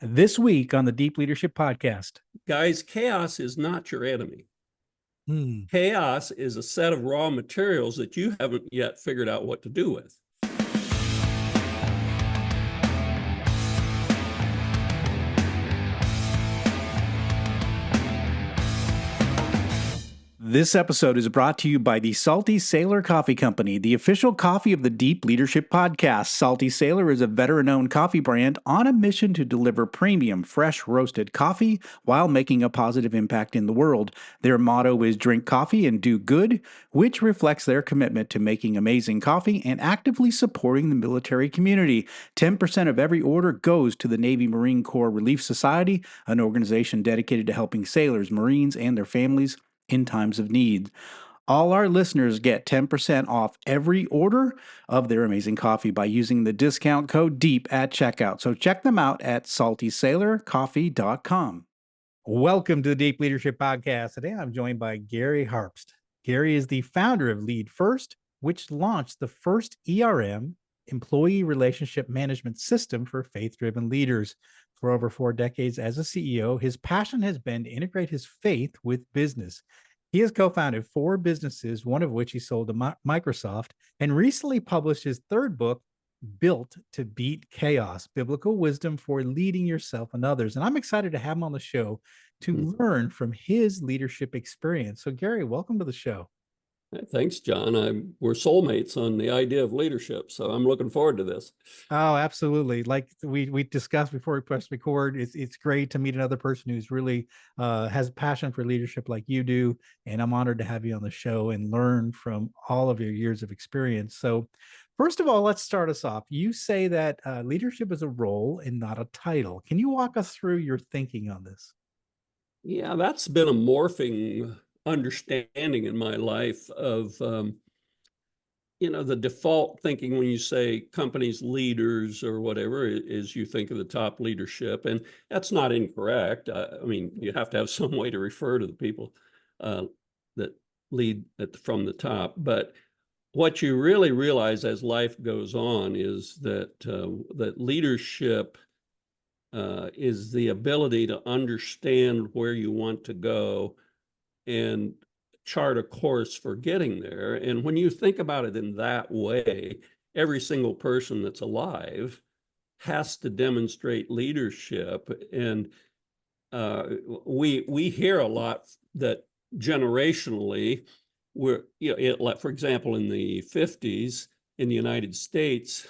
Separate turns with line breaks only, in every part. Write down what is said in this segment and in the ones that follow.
This week on the Deep Leadership Podcast.
Guys, chaos is not your enemy.
Hmm.
Chaos is a set of raw materials that you haven't yet figured out what to do with.
This episode is brought to you by the Salty Sailor Coffee Company, the official coffee of the Deep Leadership Podcast. Salty Sailor is a veteran-owned coffee brand on a mission to deliver premium, fresh roasted coffee while making a positive impact in the world. Their motto is drink coffee and do good, which reflects their commitment to making amazing coffee and actively supporting the military community. 10% of every order goes to the Navy Marine Corps Relief Society, an organization dedicated to helping sailors, Marines, and their families in times of need. All our listeners get 10% off every order of their amazing coffee by using the discount code DEEP at checkout. So check them out at saltysailorcoffee.com. Welcome to the Deep Leadership Podcast. Today I'm joined by Gary Harpst. Gary is the founder of LeadFirst, which launched the first ERM, employee relationship management system for faith-driven leaders. For over 4 decades as a CEO, his passion has been to integrate his faith with business. He has co-founded 4 businesses, one of which he sold to Microsoft, and recently published his 3rd book, Built to Beat Chaos, Biblical Wisdom for Leading Yourself and Others. And I'm excited to have him on the show to learn from his leadership experience. So Gary, welcome to the show.
Thanks, John. We're soulmates on the idea of leadership, so I'm looking forward to this.
Oh, absolutely. Like we discussed before we press record, it's great to meet another person who's really has a passion for leadership like you do. And I'm honored to have you on the show and learn from all of your years of experience. So first of all, let's start us off. You say that leadership is a role and not a title. Can you walk us through your thinking on this?
Yeah, that's been a morphing understanding in my life of, the default thinking when you say companies leaders or whatever is you think of the top leadership, and that's not incorrect. I mean, you have to have some way to refer to the people that lead from the top, but what you really realize as life goes on is that that leadership is the ability to understand where you want to go and chart a course for getting there. And when you think about it in that way, every single person that's alive has to demonstrate leadership. And we hear a lot that generationally, for example, in the 50s in the United States,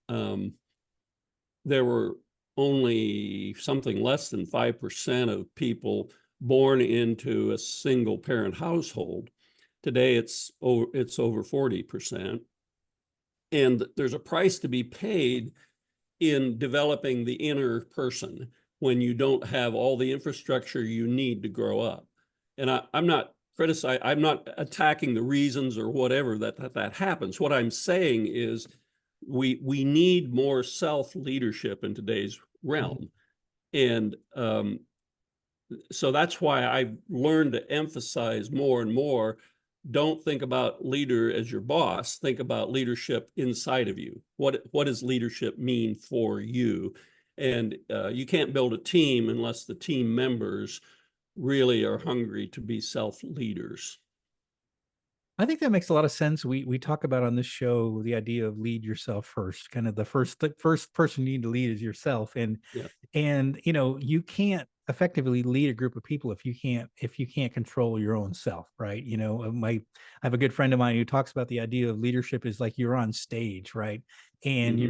there were only something less than 5% of people born into a single parent household. Today, it's over 40%. And there's a price to be paid in developing the inner person when you don't have all the infrastructure you need to grow up. And I'm not criticizing, I'm not attacking the reasons or whatever that happens. What I'm saying is we need more self-leadership in today's realm. And so that's why I've learned to emphasize more and more, don't think about leader as your boss, think about leadership inside of you. What does leadership mean for you? And you can't build a team unless the team members really are hungry to be self-leaders.
I think that makes a lot of sense. We talk about on this show the idea of lead yourself first. Kind of the first person you need to lead is yourself, and
Yeah.
you can't effectively lead a group of people if you can't control your own self, right? I have a good friend of mine who talks about the idea of leadership is like you're on stage, right? And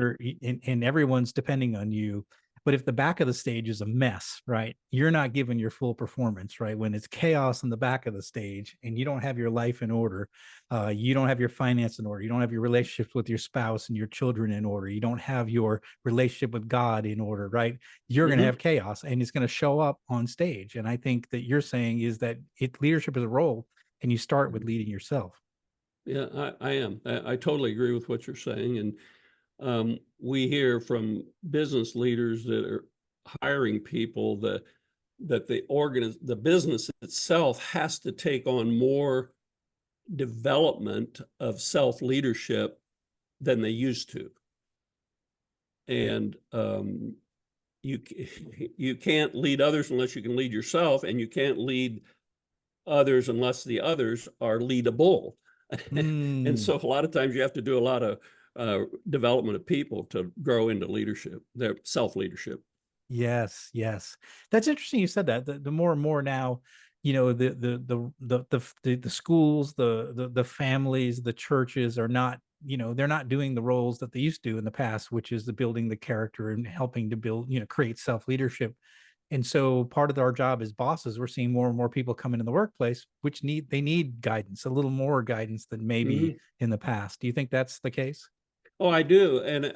and everyone's depending on you. But if the back of the stage is a mess, right, you're not giving your full performance, right? When it's chaos in the back of the stage and you don't have your life in order, you don't have your finance in order, you don't have your relationships with your spouse and your children in order, you don't have your relationship with God in order, right? You're going to have chaos and it's going to show up on stage. And I think that you're saying is that leadership is a role and you start with leading yourself.
Yeah, I am. I totally agree with what you're saying. And we hear from business leaders that are hiring people that the business itself has to take on more development of self-leadership than they used to. And you you can't lead others unless you can lead yourself, and you can't lead others unless the others are leadable. And
Mm.
so a lot of times you have to do a lot of development of people to grow into leadership, their self-leadership.
Yes, yes. That's interesting you said that. The more and more now, the schools, the families, the churches are not, they're not doing the roles that they used to in the past, which is the building the character and helping to build, create self-leadership. And so part of our job as bosses, we're seeing more and more people come into the workplace, which need guidance, a little more guidance than maybe
Mm-hmm.
in the past. Do you think that's the case?
Oh, I do. And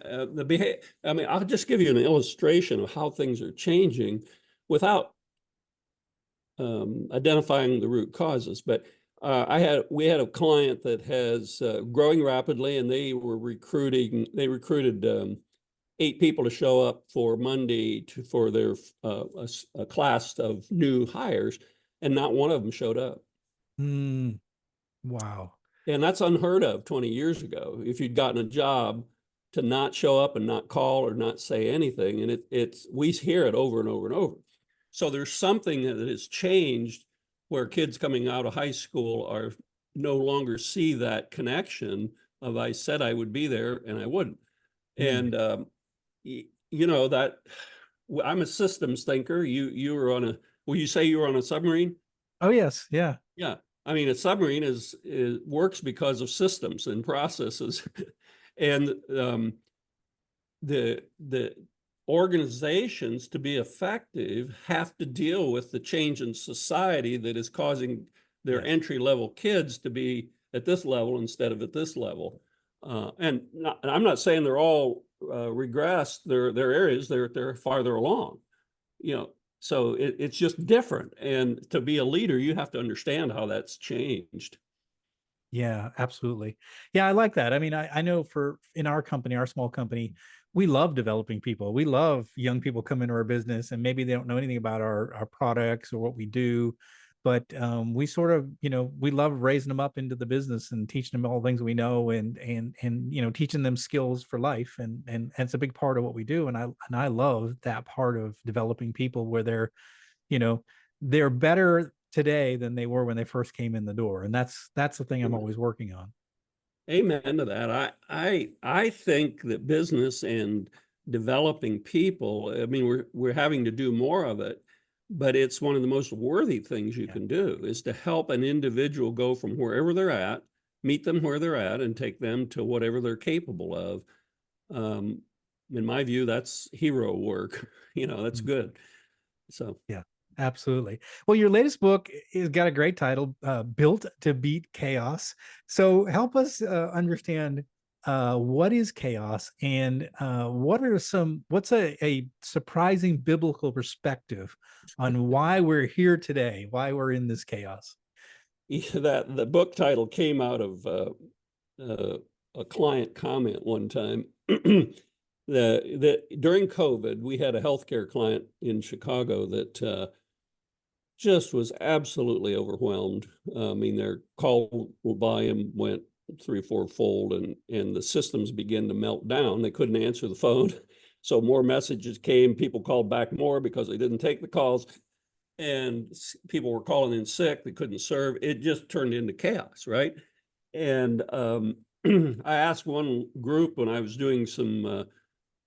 I mean, I'll just give you an illustration of how things are changing without identifying the root causes. But we had a client that has growing rapidly, and they recruited 8 people to show up for Monday for their a class of new hires, and not one of them showed up.
Mm, wow.
And that's unheard of 20 years ago. If you'd gotten a job to not show up and not call or not say anything, and we hear it over and over and over. So there's something that has changed where kids coming out of high school are no longer see that connection of I said I would be there and I wouldn't.
Mm.
And that I'm a systems thinker. You were on a will you say you were on a submarine?
Oh, yes. Yeah.
Yeah. I mean, a submarine is works because of systems and processes. And the organizations, to be effective, have to deal with the change in society that is causing their
Yes.
entry level kids to be at this level instead of at this level. And I'm not saying they're all regressed. Their areas they're farther along. So it's just different. And to be a leader, you have to understand how that's changed.
Yeah, absolutely. Yeah, I like that. I mean, I know for in our company, our small company, we love developing people. We love young people come into our business and maybe they don't know anything about our products or what we do, but we sort of, we love raising them up into the business and teaching them all the things we know and teaching them skills for life. And it's a big part of what we do. And I love that part of developing people where you know, they're better today than they were when they first came in the door. And that's the thing I'm always working on.
Amen to that. I think that business and developing people, I mean, we're having to do more of it, but it's one of the most worthy things you
Yeah.
can do is to help an individual go from wherever they're at, meet them where they're at, and take them to whatever they're capable of. Um, in my view, that's hero work. That's
Mm.
good. So
Yeah, absolutely. Well, your latest book has got a great title, Built to Beat Chaos. So help us understand what is chaos and what's a surprising biblical perspective on why we're here today, why we're in this chaos.
that the book title came out of uh, a client comment one time. During COVID, we had a healthcare client in Chicago that just was absolutely overwhelmed. I mean, their call volume went 3 or 4 fold, and the systems began to melt down. They couldn't answer the phone, so more messages came. People called back more because they didn't take the calls, and people were calling in sick. They couldn't serve. It just turned into chaos, right? And I asked one group when I was doing some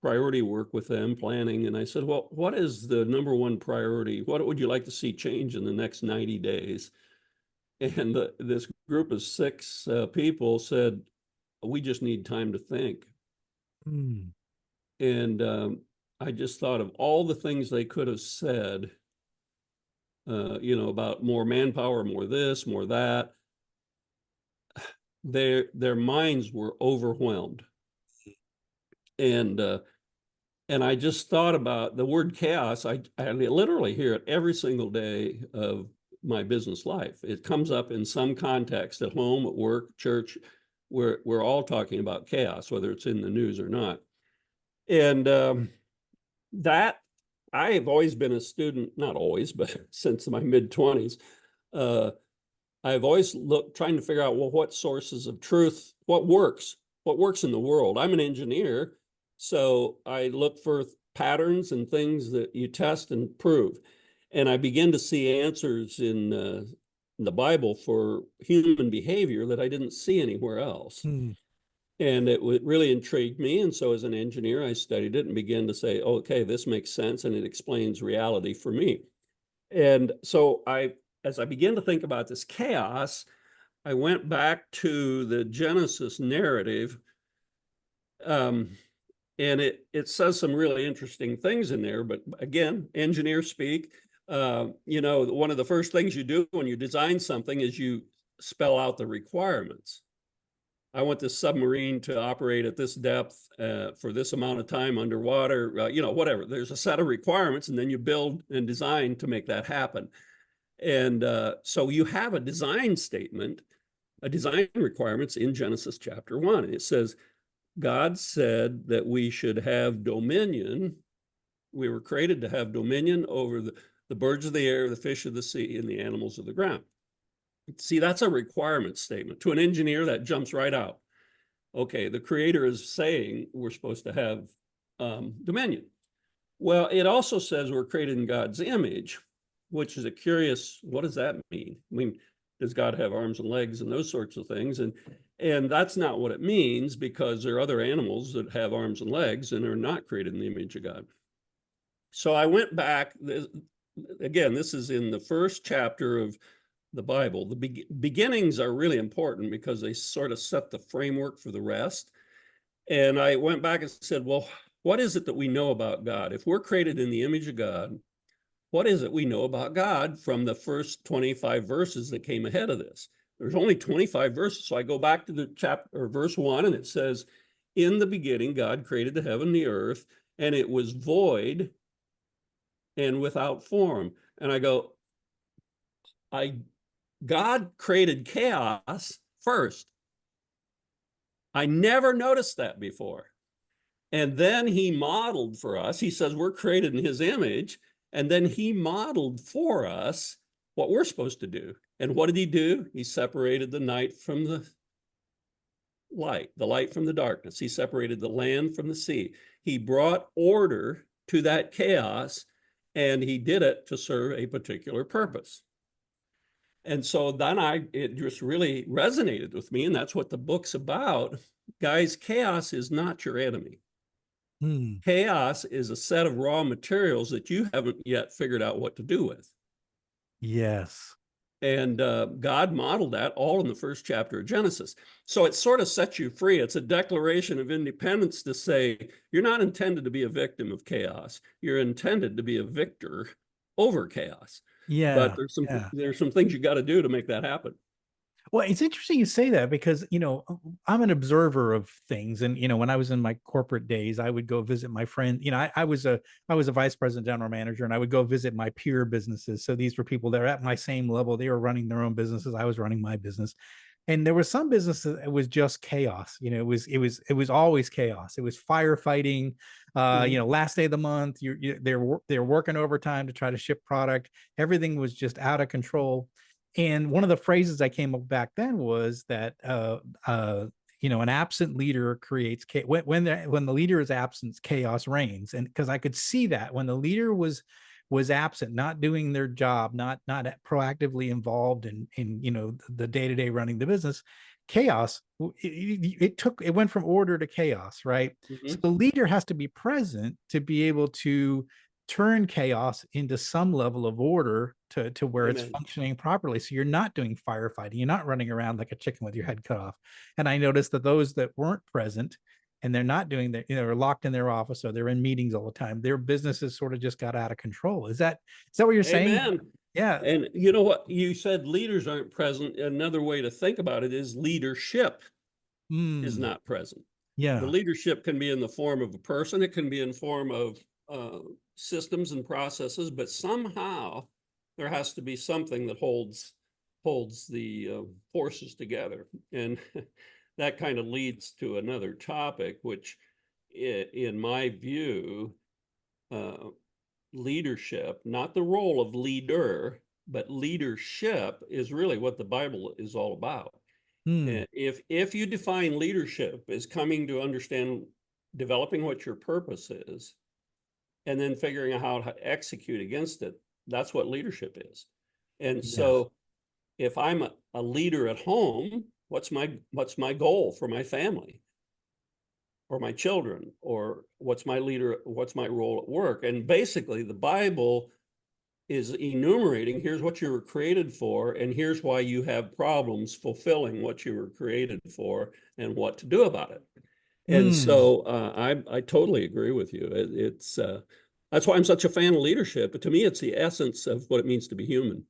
priority work with them, planning, and I said, well, what is the number one priority? What would you like to see change in the next 90 days? And this group of 6 people said, we just need time to think.
Mm.
And I just thought of all the things they could have said, about more manpower, more this, more that. Their minds were overwhelmed. And I just thought about the word chaos. I literally hear it every single day of my business life. It comes up in some context at home, at work, church. We're all talking about chaos, whether it's in the news or not. And that I have always been a student, not always, but since my mid-20s. I've always looked trying to figure out, well, what sources of truth, what works in the world. I'm an engineer, so I look for patterns and things that you test and prove. And I begin to see answers in the Bible for human behavior that I didn't see anywhere else.
Hmm.
And it really intrigued me. And so as an engineer, I studied it and began to say, okay, this makes sense and it explains reality for me. And so as I began to think about this chaos, I went back to the Genesis narrative. And it says some really interesting things in there, but again, engineer speak. One of the first things you do when you design something is you spell out the requirements. I want this submarine to operate at this depth for this amount of time underwater, whatever. There's a set of requirements, and then you build and design to make that happen. And so you have a design statement, a design requirements in Genesis chapter 1. It says, God said that we should have dominion. We were created to have dominion over the birds of the air, the fish of the sea, and the animals of the ground. See, that's a requirement statement. To an engineer, that jumps right out. Okay, the creator is saying we're supposed to have dominion. Well, it also says we're created in God's image, which is a curious, what does that mean? I mean, does God have arms and legs and those sorts of things? And that's not what it means, because there are other animals that have arms and legs and are not created in the image of God. So I went back, again, this is in the first chapter of the Bible. The beginnings are really important because they sort of set the framework for the rest. And I went back and said, well, what is it that we know about God? If we're created in the image of God, what is it we know about God from the first 25 verses that came ahead of this? There's only 25 verses. So I go back to the chapter or verse 1, and it says, in the beginning, God created the heaven and the earth, and it was void and without form. And I go, God created chaos first. I never noticed that before. And then he modeled for us. He says we're created in his image. And then he modeled for us what we're supposed to do. And what did he do? He separated the night from the light from the darkness. He separated the land from the sea. He brought order to that chaos, and he did it to serve a particular purpose. And so then it just really resonated with me, and that's what the book's about. Guys, chaos is not your enemy. Chaos is a set of raw materials that you haven't yet figured out what to do with.
Yes.
And God modeled that all in the first chapter of Genesis. So it sort of sets you free. It's a declaration of independence to say, you're not intended to be a victim of chaos. You're intended to be a victor over chaos.
Yeah.
But there's some things you got to do to make that happen.
Well, it's interesting you say that because, I'm an observer of things. And, when I was in my corporate days, I would go visit my friend. I was a vice president, general manager, and I would go visit my peer businesses. So these were people that are at my same level. They were running their own businesses. I was running my business. And there was some businesses that was just chaos. It was always chaos. It was firefighting. Last day of the month, they're working overtime to try to ship product. Everything was just out of control. And one of the phrases I came up back then was that an absent leader creates chaos. When the leader is absent, chaos reigns. And because I could see that when the leader was absent, not doing their job, not proactively involved in the day-to-day running the business, chaos, it went from order to chaos, right? Mm-hmm. So the leader has to be present to be able to turn chaos into some level of order to where Amen. It's functioning properly. So you're not doing firefighting. You're not running around like a chicken with your head cut off. And I noticed that those that weren't present and they're not doing that, they're locked in their office or they're in meetings all the time, their businesses sort of just got out of control. Is that what you're saying?
Amen.
Yeah.
And you know what? You said leaders aren't present. Another way to think about it is leadership is not present.
Yeah.
The leadership can be in the form of a person. It can be in form of systems and processes, but somehow there has to be something that holds the forces together. And that kind of leads to another topic, which in my view, leadership, not the role of leader, but leadership is really what the Bible is all about. If you define leadership as coming to understand, developing what your purpose is, and then figuring out how to execute against it. That's what leadership is. And
Yes.
so if I'm a leader at home, what's my goal for my family or my children, or what's my role at work? And basically the Bible is enumerating, here's what you were created for, and here's why you have problems fulfilling what you were created for and what to do about it. And so I totally agree with you. It's that's why I'm such a fan of leadership. But to me, it's the essence of what it means to be human.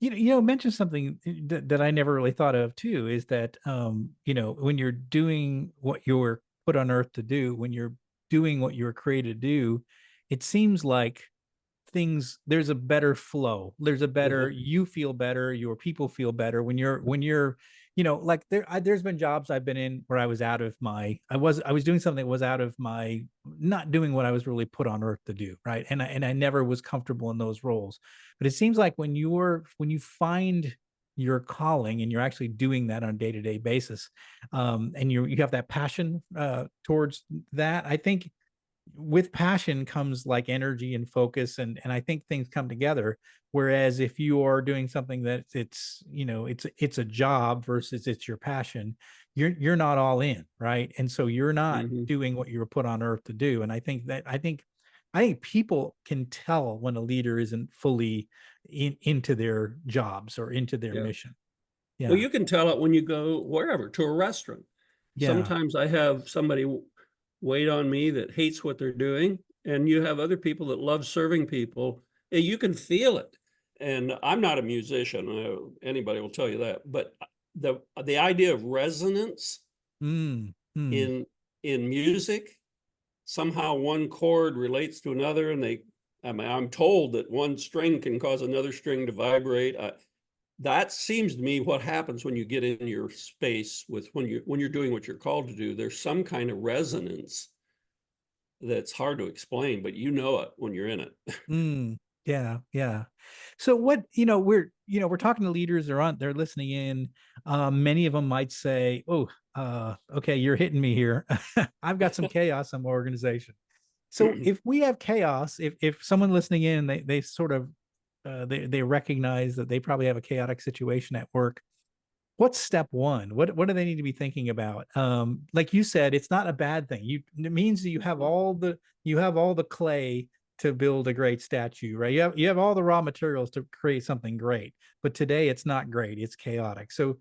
Mention something that I never really thought of too, is that, when you're doing what you're put on earth to do, when you're doing what you were created to do, it seems like there's a better flow. There's a better, you feel better, your people feel better when you're like there's been jobs I've been in where I was I was doing something that was out of my, not doing what I was really put on earth to do, right? And I never was comfortable in those roles. But it seems like when you find your calling and you're actually doing that on a day-to-day basis, and you have that passion towards that, I think with passion comes like energy and focus, and I think things come together. Whereas if you are doing something that it's a job versus it's your passion, you're not all in, right? And so you're not doing what you were put on earth to do. And I think people can tell when a leader isn't fully into their jobs or into their mission.
Well, you can tell it when you go wherever, to a restaurant. Sometimes I have somebody wait on me that hates what they're doing, and you have other people that love serving people, and you can feel it. And I'm not a musician, anybody will tell you that, but the idea of resonance in music, somehow one chord relates to another, and I'm told that one string can cause another string to vibrate. That seems to me what happens when you get in your space when you're doing what you're called to do. There's some kind of resonance that's hard to explain, but you know it when you're in it.
Yeah. So what, we're talking to leaders, they're listening in. Many of them might say, oh, okay, you're hitting me here. I've got some chaos in my organization. So if we have chaos, if someone listening in, they sort of, they recognize that they probably have a chaotic situation at work, what's step one? What do they need to be thinking about? Like you said, it's not a bad thing. It means that you have all the clay to build a great statue, right? You have all the raw materials to create something great. But today it's not great. It's chaotic. So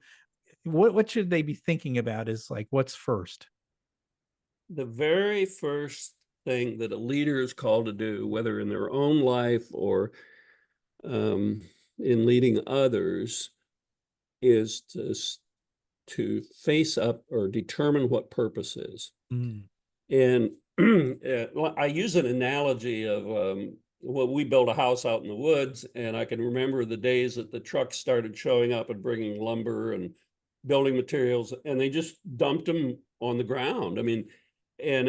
what should they be thinking about is like, what's first?
The very first thing that a leader is called to do, whether in their own life or in leading others, is to face up or determine what purpose is. And I use an analogy of we built a house out in the woods, and I can remember the days that the trucks started showing up and bringing lumber and building materials, and they just dumped them on the ground. I mean, and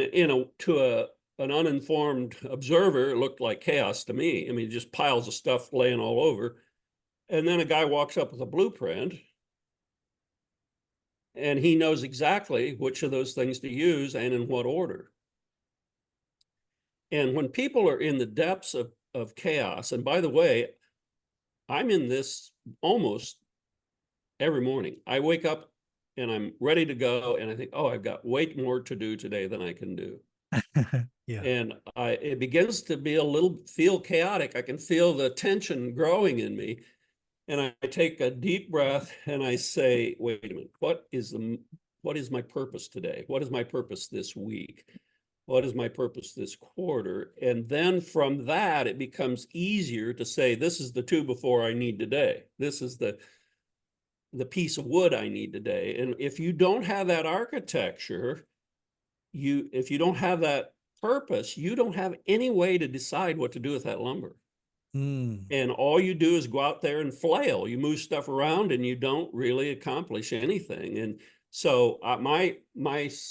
to an uninformed observer, it looked like chaos to me. I mean, just piles of stuff laying all over. And then a guy walks up with a blueprint, and he knows exactly which of those things to use and in what order. And when people are in the depths of chaos, and by the way, I'm in this almost every morning. I wake up and I'm ready to go, and I think, oh, I've got way more to do today than I can do. And it begins to be feel chaotic. I can feel the tension growing in me. And I take a deep breath and I say, wait a minute, what is my purpose today? What is my purpose this week? What is my purpose this quarter? And then from that, it becomes easier to say, this is the 2x4 I need today. This is the piece of wood I need today. And if you don't have that architecture, if you don't have that purpose, you don't have any way to decide what to do with that lumber. And all you do is go out there and flail. You move stuff around and you don't really accomplish anything. And so my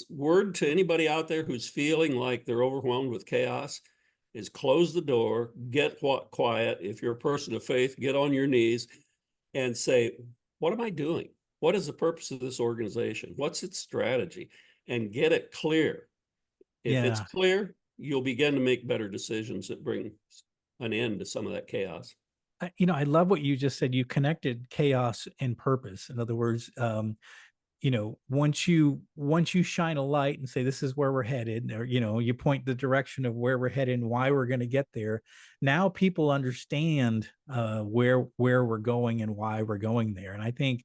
word to anybody out there who's feeling like they're overwhelmed with chaos is close the door, get quiet. If you're a person of faith, get on your knees and say, what am I doing? What is the purpose of this organization? What's its strategy? And get it clear. If it's clear, you'll begin to make better decisions that bring an end to some of that chaos.
I love what you just said. You connected chaos and purpose. In other words, once you shine a light and say this is where we're headed, or you point the direction of where we're headed and why we're going to get there, now people understand where we're going and why we're going there. And I think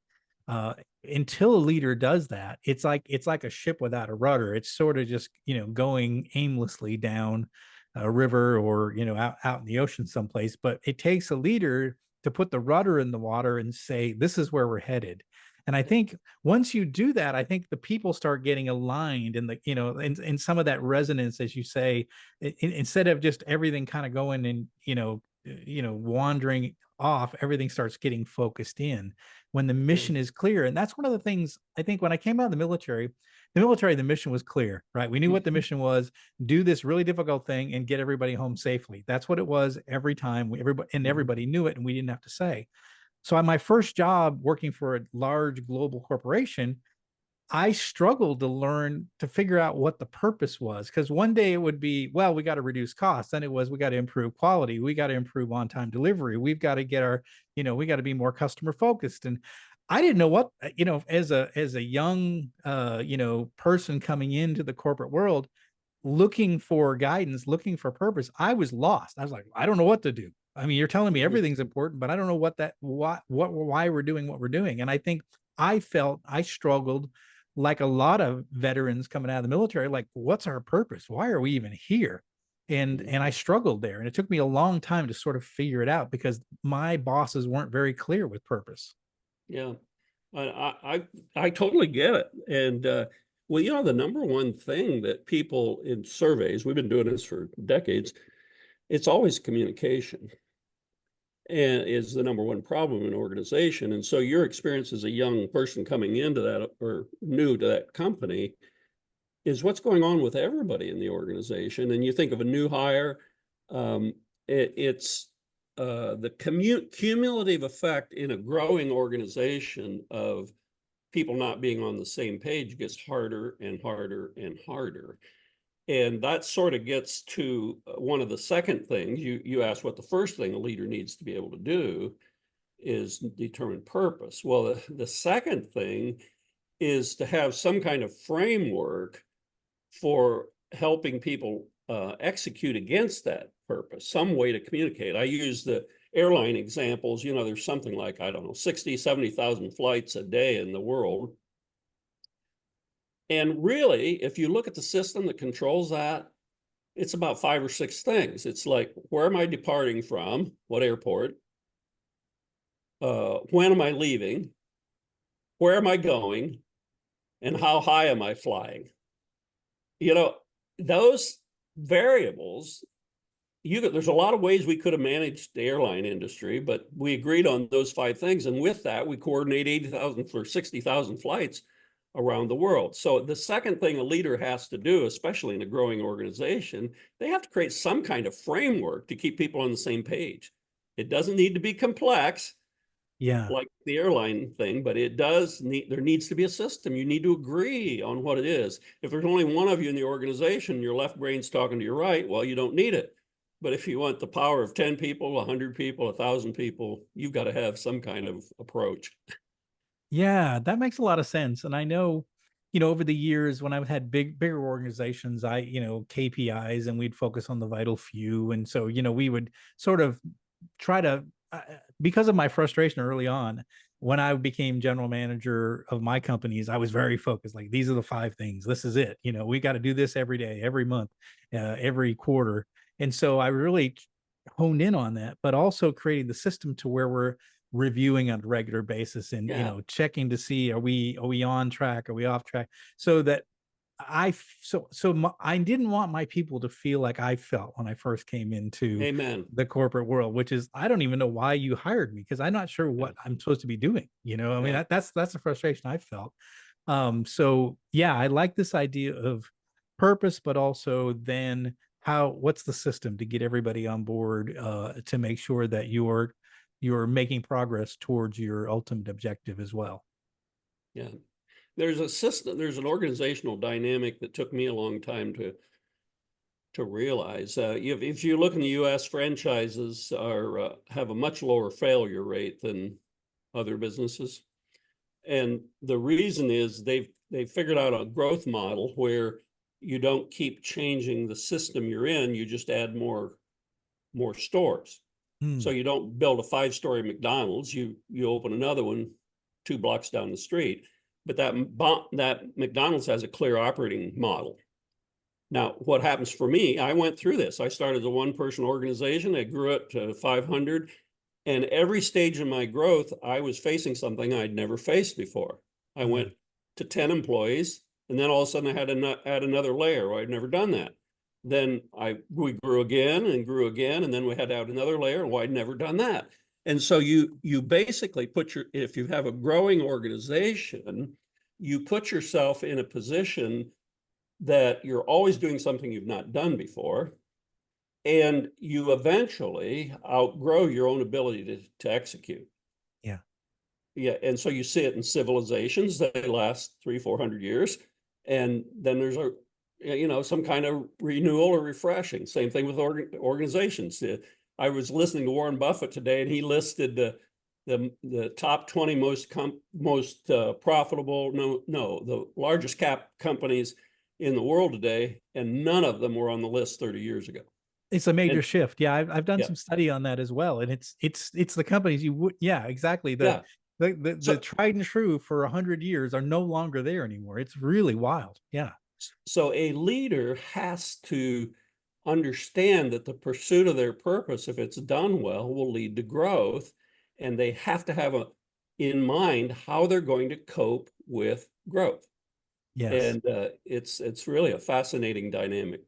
until a leader does that, it's like a ship without a rudder. It's sort of just going aimlessly down a river, or out in the ocean someplace. But it takes a leader to put the rudder in the water and say this is where we're headed. And I think once you do that, I think the people start getting aligned, and in some of that resonance, as you say, instead of just everything kind of going and wandering off, everything starts getting focused in when the mission is clear. And that's one of the things I think when I came out of the military, the mission was clear, right? We knew what the mission was: do this really difficult thing and get everybody home safely. That's what it was every time. Everybody knew it, and we didn't have to say. So on my first job working for a large global corporation, I struggled to figure out what the purpose was, because one day it would be, well, we got to reduce costs. Then it was, we got to improve quality. We got to improve on-time delivery. We've got to get we got to be more customer focused. And I didn't know what, as a young, person coming into the corporate world, looking for guidance, looking for purpose, I was lost. I was like, I don't know what to do. I mean, you're telling me everything's important, but I don't know why we're doing what we're doing. And I think I struggled, like a lot of veterans coming out of the military, like, what's our purpose? Why are we even here? And I struggled there. And it took me a long time to sort of figure it out, because my bosses weren't very clear with purpose.
Yeah, I totally get it. And well, the number one thing that people in surveys, we've been doing this for decades, it's always communication, and is the number one problem in an organization. And so your experience as a young person coming into that, or new to that company, is what's going on with everybody in the organization. And you think of a new hire, it's the cumulative effect in a growing organization of people not being on the same page gets harder and harder and harder. And that sort of gets to one of the second things. You asked what the first thing a leader needs to be able to do is determine purpose. Well, the second thing is to have some kind of framework for helping people execute against that purpose, some way to communicate. I use the airline examples. There's something like, I don't know, 60, 70,000 flights a day in the world. And really, if you look at the system that controls that, it's about 5 or 6 things. It's like, where am I departing from? What airport? When am I leaving? Where am I going? And how high am I flying? Those variables, there's a lot of ways we could have managed the airline industry, but we agreed on those 5 things. And with that, we coordinate 80,000 for 60,000 flights around the world. So the second thing a leader has to do, especially in a growing organization, they have to create some kind of framework to keep people on the same page. It doesn't need to be complex, like the airline thing, but there needs to be a system. You need to agree on what it is. If there's only one of you in the organization, your left brain's talking to your right, well, you don't need it. But if you want the power of 10 people, 100 people, 1,000 people, you've got to have some kind of approach.
Yeah, that makes a lot of sense. And I know, over the years when I've had bigger organizations, KPIs, and we'd focus on the vital few. And so, we would sort of try to, because of my frustration early on, when I became general manager of my companies, I was very focused. Like, these are the 5 things. This is it. We got to do this every day, every month, every quarter. And so I really honed in on that, but also creating the system to where we're reviewing on a regular basis and checking to see, are we on track, are we off track, so that I didn't want my people to feel like I felt when I first came into the corporate world, which is, I don't even know why you hired me, because I'm not sure what I'm supposed to be doing. I mean, that's the frustration I felt. So yeah, I like this idea of purpose, but also then what's the system to get everybody on board, to make sure that you're making progress towards your ultimate objective as well.
Yeah. There's a system, there's an organizational dynamic that took me a long time to to realize. If you look in the U.S., franchises have a much lower failure rate than other businesses. And the reason is they've figured out a growth model where you don't keep changing the system you're in, you just add more stores. So you don't build a 5-story McDonald's, you open another one 2 blocks down the street. But that McDonald's has a clear operating model. Now, what happens for me, I went through this. I started as a 1-person organization. I grew it to 500. And every stage of my growth, I was facing something I'd never faced before. I went to 10 employees, and then all of a sudden I had to add another layer. I'd never done that. Then we grew again, and then we had to add another layer. Well, I'd never done that. And so you basically if you have a growing organization, you put yourself in a position that you're always doing something you've not done before. And you eventually outgrow your own ability to execute.
Yeah.
Yeah. And so you see it in civilizations that last 300-400 years. And then there's some kind of renewal or refreshing. Same thing with organizations. I was listening to Warren Buffett today, and he listed the top 20 most profitable, the largest cap companies in the world today. And none of them were on the list 30 years ago.
It's a major shift. Yeah, I've done some study on that as well, and it's the companies you would, exactly. The tried and true for 100 years are no longer there anymore. It's really wild. Yeah.
So a leader has to understand that the pursuit of their purpose, if it's done well, will lead to growth, and they have to have in mind how they're going to cope with growth.
Yes.
And it's really a fascinating dynamic.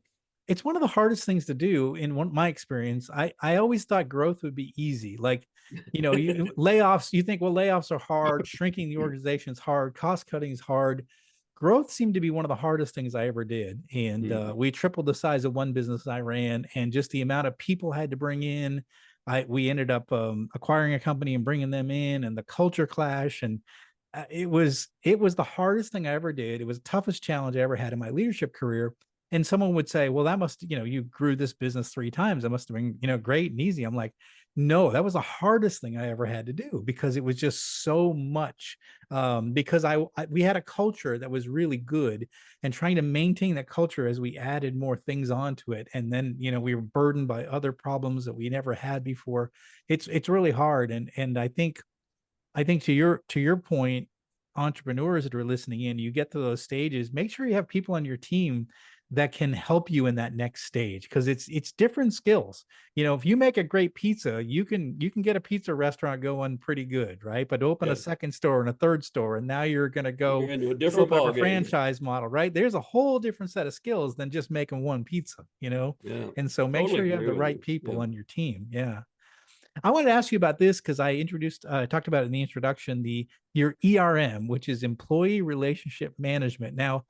It's one of the hardest things to do in my experience. I always thought growth would be easy. Like, layoffs, you think, well, layoffs are hard, shrinking the organization is hard, cost cutting is hard. Growth seemed to be one of the hardest things I ever did. And we tripled the size of one business I ran, and just the amount of people I had to bring in. We ended up acquiring a company and bringing them in, and the culture clash. And it was the hardest thing I ever did. It was the toughest challenge I ever had in my leadership career. And someone would say, well, that must, you grew this business 3 times. That must have been, great and easy. I'm like, no, that was the hardest thing I ever had to do, because it was just so much. Because we had a culture that was really good, and trying to maintain that culture as we added more things onto it. And then, we were burdened by other problems that we never had before. It's really hard. And I think to your point, entrepreneurs that are listening in, you get to those stages, make sure you have people on your team that can help you in that next stage, because it's different skills. If you make a great pizza, you can get a pizza restaurant going pretty good, right? But open a second store and a third store, and now you're going to go
into a different
ball game. Franchise model, right? There's a whole different set of skills than just making one pizza,
Yeah.
And so make sure you have the right people on your team. Yeah. I wanted to ask you about this because I talked about it in the introduction, your ERM, which is Employee Relationship Management. Now,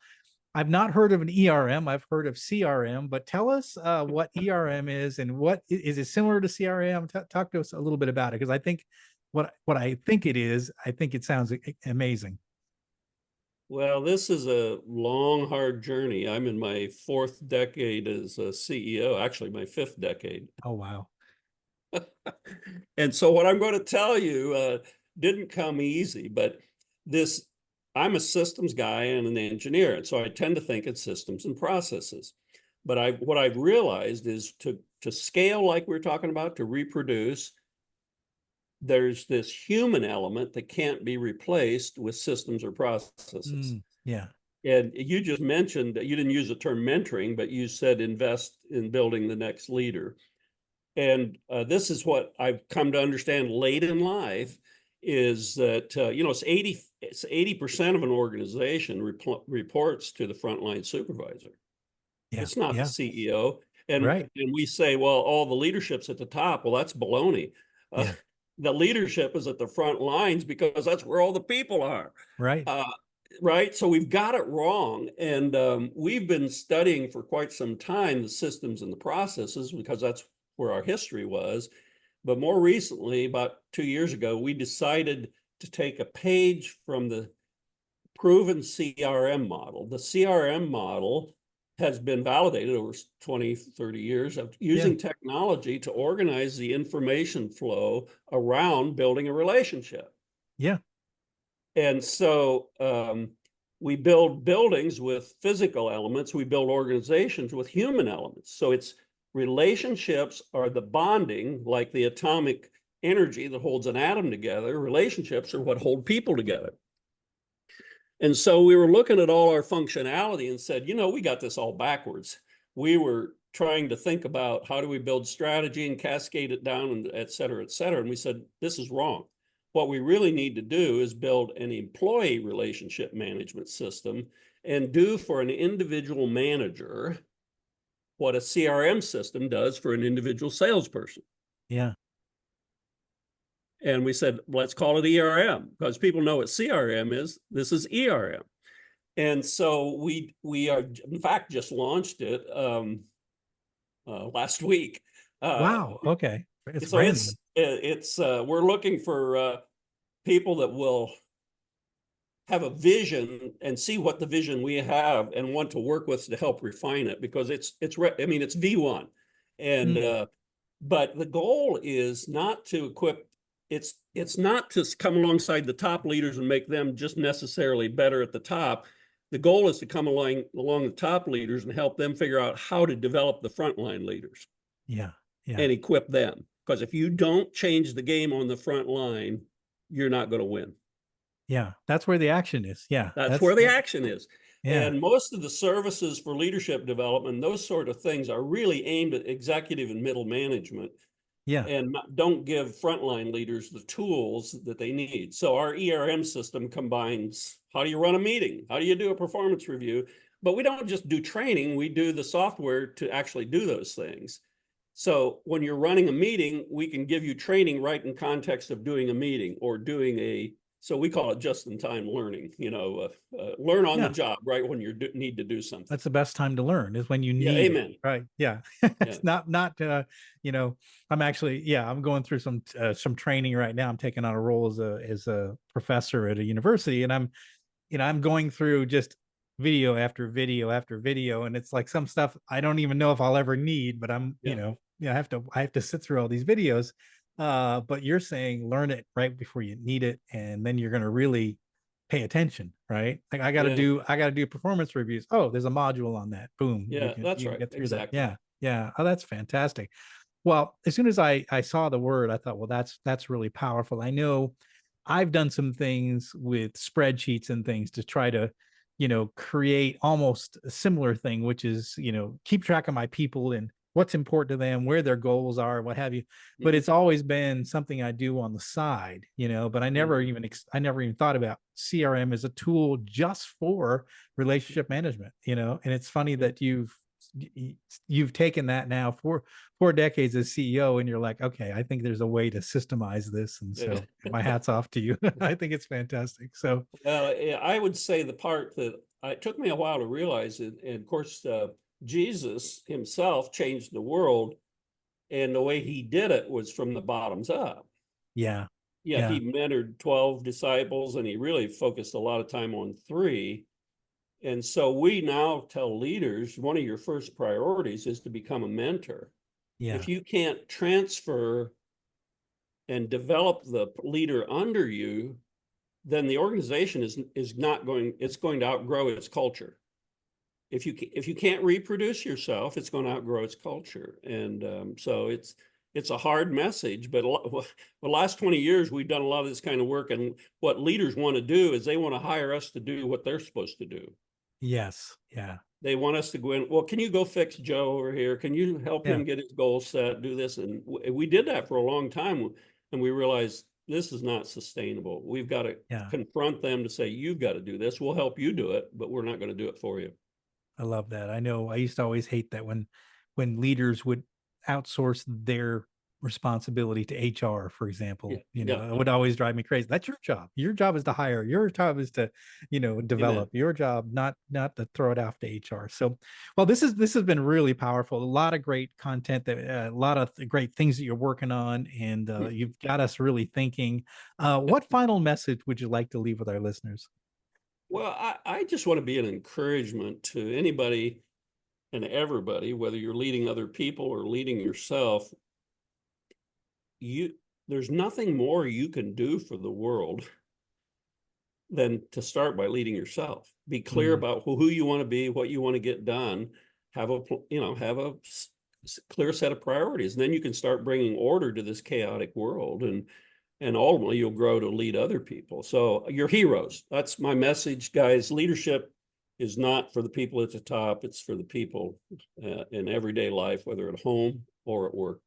I've not heard of an ERM. I've heard of CRM, but tell us what ERM is, and what is it similar to CRM? Talk to us a little bit about it, because I think what I think it is, I think it sounds amazing.
Well, this is a long, hard journey. I'm in my 4th decade as a CEO, actually my 5th decade.
Oh, wow.
And so what I'm going to tell you didn't come easy, but I'm a systems guy and an engineer, and so I tend to think in systems and processes. But what I've realized is to scale, like we're talking about, to reproduce, there's this human element that can't be replaced with systems or processes.
Yeah.
And you just mentioned that you didn't use the term mentoring, but you said invest in building the next leader. And this is what I've come to understand late in life, is that, it's 80% of an organization reports to the frontline supervisor.
Yeah.
It's not the CEO. And we say, well, all the leadership's at the top. Well, that's baloney. The leadership is at the front lines, because that's where all the people are.
Right.
Right. So we've got it wrong. And we've been studying for quite some time the systems and the processes, because that's where our history was. But more recently, about 2 years ago, we decided to take a page from the proven CRM model. The CRM model has been validated over 20, 30 years of using technology to organize the information flow around building a relationship.
Yeah.
And so we build buildings with physical elements. We build organizations with human elements. So it's relationships are the bonding, like the atomic energy that holds an atom together. Relationships are what hold people together. And so we were looking at all our functionality and said, we got this all backwards. We were trying to think about how do we build strategy and cascade it down, and et cetera, et cetera. And we said, this is wrong. What we really need to do is build an employee relationship management system and do for an individual manager what a CRM system does for an individual salesperson.
Yeah.
And we said, let's call it ERM, because people know what CRM is. This is ERM. And so we are, in fact, just launched it last week.
Wow. Okay. It's
so it's we're looking for people that will have a vision and see what the vision we have and want to work with to help refine it, because it's V1. And but the goal is not to equip, it's not to come alongside the top leaders and make them just necessarily better at the top. The goal is to come along the top leaders and help them figure out how to develop the frontline leaders.
Yeah.
And equip them. Because if you don't change the game on the front line, you're not going to win.
Yeah. That's where the action is. Yeah.
That's where the action is.
Yeah.
And most of the services for leadership development, those sort of things are really aimed at executive and middle management.
Yeah.
And don't give frontline leaders the tools that they need. So our ERM system combines, how do you run a meeting? How do you do a performance review? But we don't just do training, we do the software to actually do those things. So when you're running a meeting, we can give you training right in context of doing a meeting or doing so we call it just-in-time learning, learn on the job, right, when you need to do something.
That's the best time to learn, is when you need
amen.
it, right? Yeah. It's not, I'm actually, I'm going through some training right now. I'm taking on a role as a professor at a university, and I'm going through just video after video after video. And it's like some stuff I don't even know if I'll ever need, but I have to sit through all these videos. But you're saying learn it right before you need it, and then you're going to really pay attention, right? Like I got to do performance reviews. Oh, there's a module on that. Boom.
That's right.
Get through
exactly.
that. Yeah. Oh, that's fantastic. Well, as soon as I saw the word, I thought, well, that's really powerful. I know I've done some things with spreadsheets and things to try to, create almost a similar thing, which is, keep track of my people and what's important to them, where their goals are, what have you. But it's always been something I do on the side, but I never even thought about CRM as a tool just for relationship management, and it's funny that you've taken that now for 4 decades as CEO, and you're like, okay, I think there's a way to systemize this. And so my hat's off to you. I think it's fantastic. So
I would say the part that it took me a while to realize it, and of course, Jesus himself changed the world, and the way he did it was from the bottoms up.
Yeah.
He mentored 12 disciples, and he really focused a lot of time on 3. And so we now tell leaders, one of your first priorities is to become a mentor.
Yeah.
If you can't transfer and develop the leader under you, then the organization is not going, it's going to outgrow its culture. If you can't reproduce yourself, it's going to outgrow its culture. And so it's a hard message, but the last 20 years, we've done a lot of this kind of work. And what leaders want to do is they want to hire us to do what they're supposed to do.
Yes. Yeah.
They want us to go in, well, can you go fix Joe over here? Can you help him get his goals set, do this? And we did that for a long time. And we realized this is not sustainable. We've got to confront them to say, you've got to do this. We'll help you do it, but we're not going to do it for you.
I love that. I know I used to always hate that when leaders would outsource their responsibility to HR, for example. It would always drive me crazy. That's your job. Your job is to hire. Your job is to, develop. Your job, not to throw it off to HR. So, well, this has been really powerful. A lot of great content, a lot of great things that you're working on, and you've got us really thinking. What final message would you like to leave with our listeners?
Well, I just want to be an encouragement to anybody and everybody, whether you're leading other people or leading yourself, there's nothing more you can do for the world than to start by leading yourself. Be clear about who you want to be, what you want to get done, have a clear set of priorities, and then you can start bringing order to this chaotic world, and ultimately you'll grow to lead other people. So you're heroes. That's my message, guys. Leadership is not for the people at the top. It's for the people in everyday life, whether at home or at work.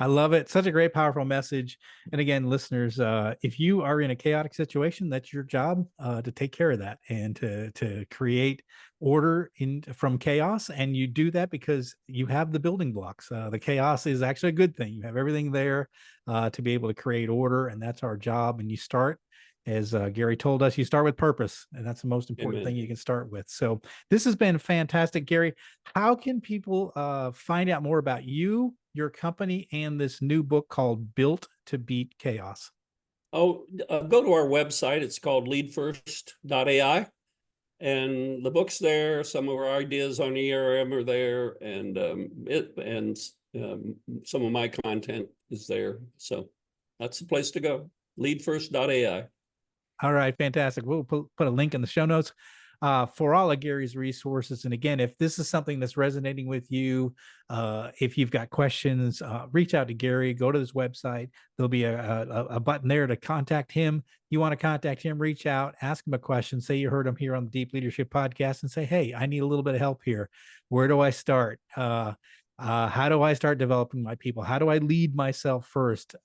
I love it. Such a great, powerful message. And again, listeners, if you are in a chaotic situation, that's your job to take care of that and to create order from chaos. And you do that because you have the building blocks. The chaos is actually a good thing. You have everything there to be able to create order, and that's our job. And you start, as Gary told us, you start with purpose, and that's the most important thing you can start with. So this has been fantastic, Gary. How can people find out more about you, your company, and this new book called Built to Beat Chaos?
Go to our website. It's called LeadFirst.ai, and the book's there. Some of our ideas on ERM are there, and some of my content is there. So that's the place to go. LeadFirst.ai.
All right, fantastic. We'll put a link in the show notes for all of Gary's resources. And again, if this is something that's resonating with you, if you've got questions, reach out to Gary, go to his website. There'll be a button there to contact him. You want to contact him, reach out, ask him a question, say you heard him here on the Deep Leadership Podcast, and say, hey, I need a little bit of help here. Where do I start? How do I start developing my people? How do I lead myself first?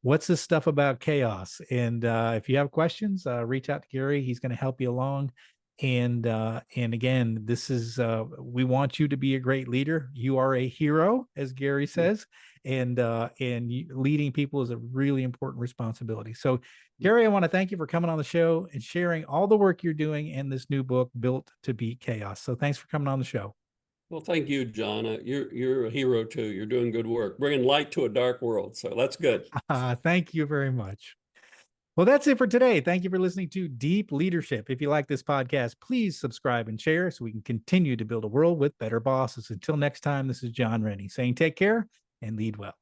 What's this stuff about chaos? And if you have questions, reach out to Gary. He's going to help you along. And again, this is we want you to be a great leader. You are a hero, as Gary says, and leading people is a really important responsibility. So, Gary, I want to thank you for coming on the show and sharing all the work you're doing in this new book, Built to Beat Chaos. So, thanks for coming on the show.
Well, thank you, John. You're a hero too. You're doing good work, bringing light to a dark world. So that's good.
Thank you very much. Well, that's it for today. Thank you for listening to Deep Leadership. If you like this podcast, please subscribe and share so we can continue to build a world with better bosses. Until next time, this is John Rennie saying take care and lead well.